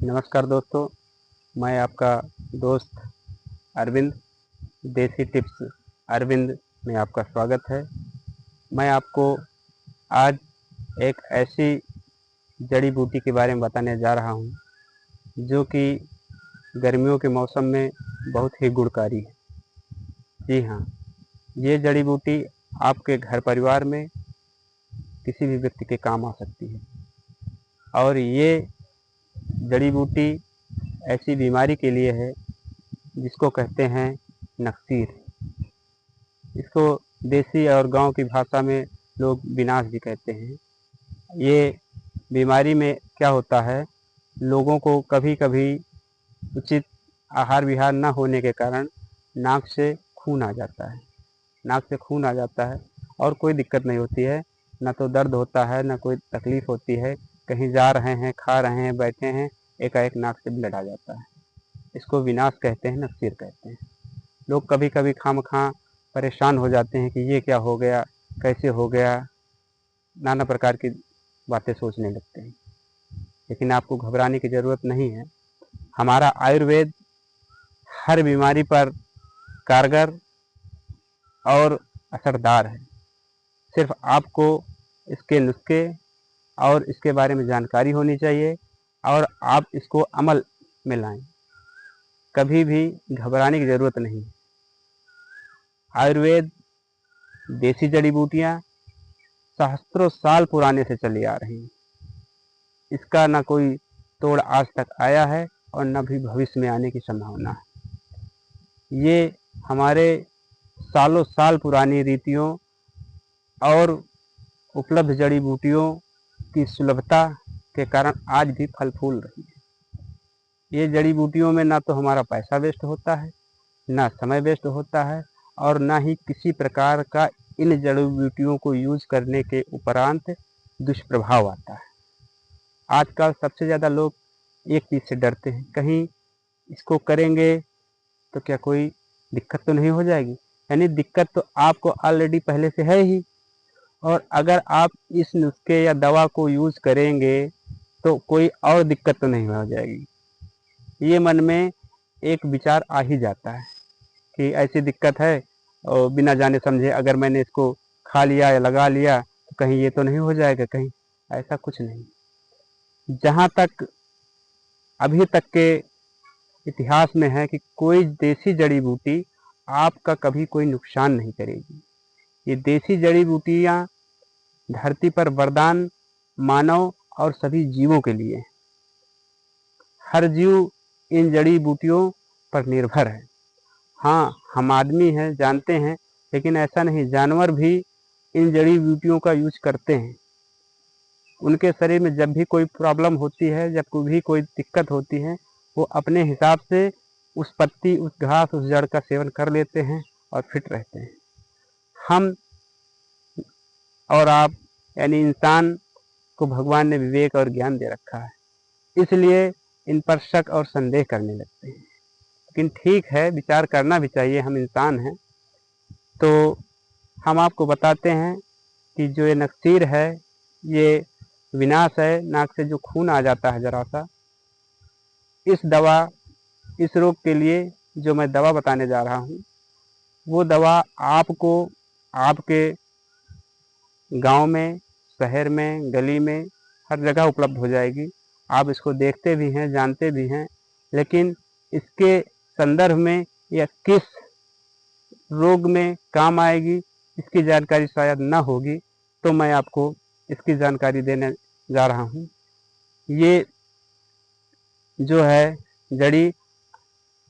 नमस्कार दोस्तों, मैं आपका दोस्त अरविंद, देसी टिप्स अरविंद में आपका स्वागत है। मैं आपको आज एक ऐसी जड़ी बूटी के बारे में बताने जा रहा हूँ जो कि गर्मियों के मौसम में बहुत ही गुणकारी है। जी हाँ, ये जड़ी बूटी आपके घर परिवार में किसी भी व्यक्ति के काम आ सकती है। और ये जड़ी बूटी ऐसी बीमारी के लिए है जिसको कहते हैं नक्सीर। इसको देसी और गांव की भाषा में लोग विनाश भी कहते हैं। ये बीमारी में क्या होता है, लोगों को कभी कभी उचित आहार विहार न होने के कारण नाक से खून आ जाता है। नाक से खून आ जाता है और कोई दिक्कत नहीं होती है, ना तो दर्द होता है, ना कोई तकलीफ़ होती है। कहीं जा रहे हैं, खा रहे हैं, बैठे हैं, एकाएक नाक से ब्लड आ जाता है। इसको विनाश कहते हैं, नक्सीर कहते हैं। लोग कभी कभी खामखा परेशान हो जाते हैं कि ये क्या हो गया, कैसे हो गया, नाना प्रकार की बातें सोचने लगते हैं। लेकिन आपको घबराने की ज़रूरत नहीं है। हमारा आयुर्वेद हर बीमारी पर कारगर और असरदार है। सिर्फ आपको इसके नुस्खे और इसके बारे में जानकारी होनी चाहिए और आप इसको अमल में लाएं। कभी भी घबराने की ज़रूरत नहीं है। आयुर्वेद, देसी जड़ी बूटियाँ सहस्त्रों साल पुराने से चली आ रही हैं। इसका ना कोई तोड़ आज तक आया है और न भी भविष्य में आने की संभावना है। ये हमारे सालों साल पुरानी रीतियों और उपलब्ध जड़ी बूटियों की सुलभता के कारण आज भी फल फूल रही है। ये जड़ी बूटियों में ना तो हमारा पैसा वेस्ट होता है, ना समय वेस्ट होता है और ना ही किसी प्रकार का इन जड़ी बूटियों को यूज करने के उपरांत दुष्प्रभाव आता है। आजकल सबसे ज़्यादा लोग एक चीज़ से डरते हैं, कहीं इसको करेंगे तो क्या कोई दिक्कत तो नहीं हो जाएगी। यानी दिक्कत तो आपको ऑलरेडी पहले से है ही, और अगर आप इस नुस्खे या दवा को यूज़ करेंगे तो कोई और दिक्कत तो नहीं हो जाएगी। ये मन में एक विचार आ ही जाता है कि ऐसी दिक्कत है और बिना जाने समझे अगर मैंने इसको खा लिया या लगा लिया तो कहीं ये तो नहीं हो जाएगा। कहीं ऐसा कुछ नहीं। जहाँ तक अभी तक के इतिहास में है कि कोई देसी जड़ी बूटी आपका कभी कोई नुकसान नहीं करेगी। ये देसी जड़ी बूटियाँ धरती पर वरदान मानव और सभी जीवों के लिए। हर जीव इन जड़ी बूटियों पर निर्भर है। हाँ, हम आदमी हैं, जानते हैं, लेकिन ऐसा नहीं, जानवर भी इन जड़ी बूटियों का यूज करते हैं। उनके शरीर में जब भी कोई प्रॉब्लम होती है, जब भी कोई दिक्कत होती है, वो अपने हिसाब से उस पत्ती, उस घास, उस जड़ का सेवन कर लेते हैं और फिट रहते हैं। हम और आप यानी इंसान को भगवान ने विवेक और ज्ञान दे रखा है, इसलिए इन पर शक और संदेह करने लगते हैं। लेकिन ठीक है, विचार करना भी चाहिए, हम इंसान हैं। तो हम आपको बताते हैं कि जो ये नक्सीर है, ये विनाश है। नाक से जो खून आ जाता है ज़रा सा, इस दवा, इस रोग के लिए जो मैं दवा बताने जा रहा हूँ, वो दवा आपको आपके गांव में, शहर में, गली में, हर जगह उपलब्ध हो जाएगी। आप इसको देखते भी हैं, जानते भी हैं, लेकिन इसके संदर्भ में या किस रोग में काम आएगी इसकी जानकारी शायद ना होगी। तो मैं आपको इसकी जानकारी देने जा रहा हूँ। ये जो है जड़ी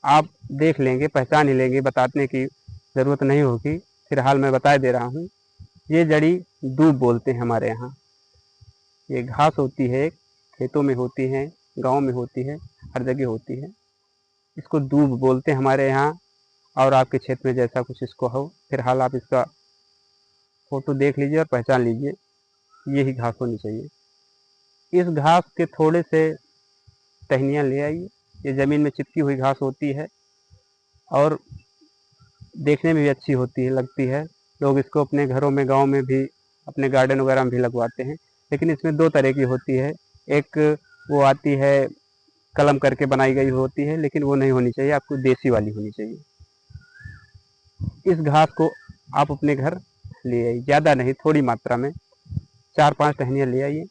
आप देख लेंगे, पहचान ही लेंगे, बताने की ज़रूरत नहीं होगी। फिलहाल मैं बता दे रहा हूँ। ये जड़ी दूब बोलते हैं हमारे यहाँ। ये घास होती है, खेतों में होती है, गांव में होती है, हर जगह होती है। इसको दूब बोलते हैं हमारे यहाँ, और आपके क्षेत्र में जैसा कुछ इसको हो। फिलहाल आप इसका फोटो देख लीजिए और पहचान लीजिए, यही घास होनी चाहिए। इस घास के थोड़े से टहनियाँ ले आइए। ये ज़मीन में चिपकी हुई घास होती है और देखने में भी अच्छी होती है, लगती है। लोग इसको अपने घरों में, गांव में भी, अपने गार्डन वगैरह में भी लगवाते हैं। लेकिन इसमें दो तरह की होती है। एक वो आती है कलम करके बनाई गई होती है, लेकिन वो नहीं होनी चाहिए, आपको देसी वाली होनी चाहिए। इस घास को आप अपने घर ले आइए, ज़्यादा नहीं, थोड़ी मात्रा में 4-5 टहनियाँ ले आइए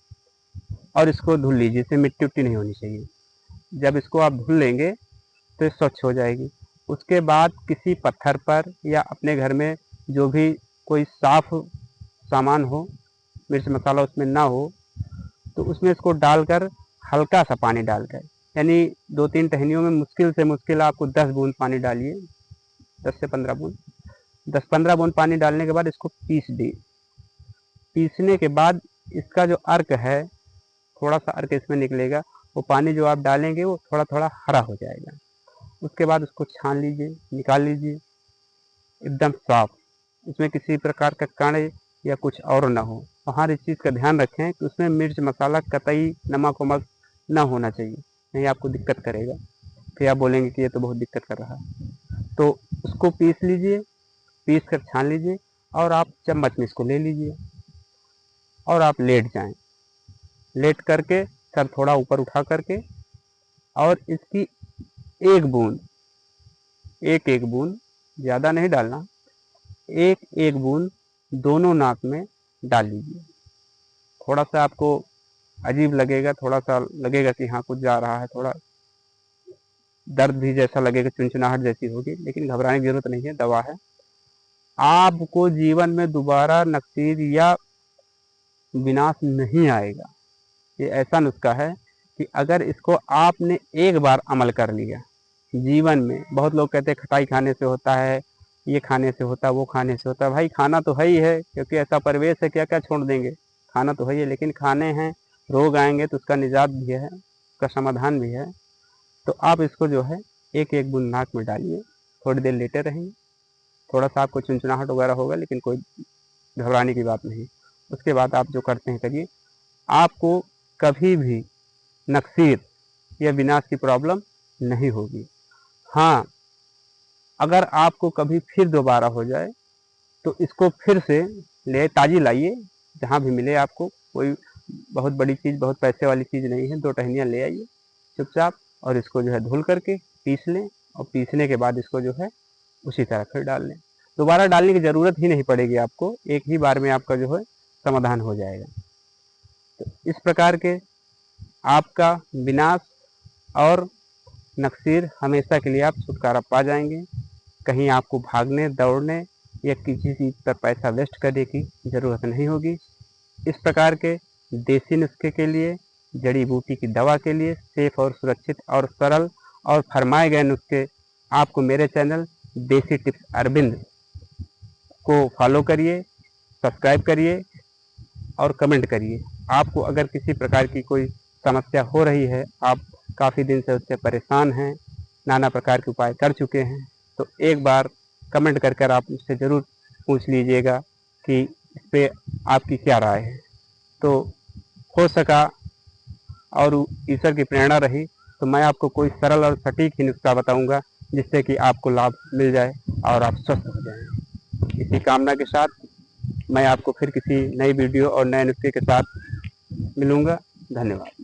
और इसको धुल लीजिए। इसमें मिट्टी उट्टी नहीं होनी चाहिए। जब इसको आप धुल लेंगे तो ये स्वच्छ हो जाएगी। उसके बाद किसी पत्थर पर या अपने घर में जो भी कोई साफ सामान हो, मिर्च मसाला उसमें ना हो, तो उसमें इसको डालकर हल्का सा पानी डालकर, यानी 2-3 टहनियों में मुश्किल से मुश्किल आपको 10 बूंद पानी डालिए, 10 से 15 बूंद। 10-15 बूंद पानी डालने के बाद इसको पीस दी। पीसने के बाद इसका जो अर्क है, थोड़ा सा अर्क इसमें निकलेगा, वो पानी जो आप डालेंगे वो थोड़ा थोड़ा हरा हो जाएगा। उसके बाद उसको छान लीजिए, निकाल लीजिए, एकदम साफ, उसमें किसी प्रकार का कण या कुछ और ना हो। हर इस चीज़ का ध्यान रखें कि उसमें मिर्च मसाला कतई नमक वमक ना होना चाहिए, नहीं आपको दिक्कत करेगा, फिर आप बोलेंगे कि ये तो बहुत दिक्कत कर रहा है। तो उसको पीस लीजिए, पीस कर छान लीजिए और आप चम्मच में इसको ले लीजिए और आप लेट जाएं। लेट करके सर थोड़ा ऊपर उठा करके और इसकी एक बूंद, एक बूंद, ज़्यादा नहीं डालना, एक बूंद दोनों नाक में डाल लीजिए। थोड़ा सा आपको अजीब लगेगा, थोड़ा सा लगेगा कि हाँ कुछ जा रहा है, थोड़ा दर्द भी जैसा लगेगा, चुनचुनाहट जैसी होगी, लेकिन घबराने की जरूरत नहीं है, दवा है। आपको जीवन में दोबारा नक्सीर या विनाश नहीं आएगा। ये ऐसा नुस्खा है कि अगर इसको आपने एक बार अमल कर लिया जीवन में, बहुत लोग कहते हैं खटाई खाने से होता है, ये खाने से होता है, वो खाने से होता है। भाई खाना तो है ही है, क्योंकि ऐसा परिवेश है, क्या क्या छोड़ देंगे, खाना तो है ही है, लेकिन खाने हैं, रोग आएंगे तो उसका निजात भी है, उसका समाधान भी है। तो आप इसको जो है एक बूंद नाक में डालिए, थोड़ी देर लेटे रहेंगे, थोड़ा सा आपको चुनचुनाहट वगैरह होगा, लेकिन कोई घबराने की बात नहीं। उसके बाद आप जो करते हैं करिए, आपको कभी भी नक्सीर या विनाश की प्रॉब्लम नहीं होगी। हाँ, अगर आपको कभी फिर दोबारा हो जाए तो इसको फिर से ले ताज़ी लाइए, जहाँ भी मिले आपको, कोई बहुत बड़ी चीज़, बहुत पैसे वाली चीज़ नहीं है, 2 टहनियाँ ले आइए चुपचाप और इसको जो है धुल करके पीस लें और पीसने के बाद इसको जो है उसी तरह फिर डाल लें। दोबारा डालने की ज़रूरत ही नहीं पड़ेगी आपको, एक ही बार में आपका जो है समाधान हो जाएगा। तो इस प्रकार के आपका विनाश और नक्सीर हमेशा के लिए आप छुटकारा पा जाएंगे। कहीं आपको भागने दौड़ने या किसी चीज़ पर पैसा वेस्ट करने की ज़रूरत नहीं होगी। इस प्रकार के देसी नुस्खे के लिए, जड़ी बूटी की दवा के लिए सेफ और सुरक्षित और सरल और फरमाए गए नुस्खे आपको मेरे चैनल देसी टिप्स अरविंद को फॉलो करिए, सब्सक्राइब करिए और कमेंट करिए। आपको अगर किसी प्रकार की कोई समस्या हो रही है, आप काफ़ी दिन से उससे परेशान हैं, नाना प्रकार के उपाय कर चुके हैं, तो एक बार कमेंट कर आप मुझसे ज़रूर पूछ लीजिएगा कि इस पर आपकी क्या राय है। तो हो सका और ईश्वर की प्रेरणा रही तो मैं आपको कोई सरल और सटीक ही नुस्खा बताऊंगा, जिससे कि आपको लाभ मिल जाए और आप स्वस्थ हो जाएं। इसी कामना के साथ मैं आपको फिर किसी नई वीडियो और नए नुस्खे के साथ मिलूंगा। धन्यवाद।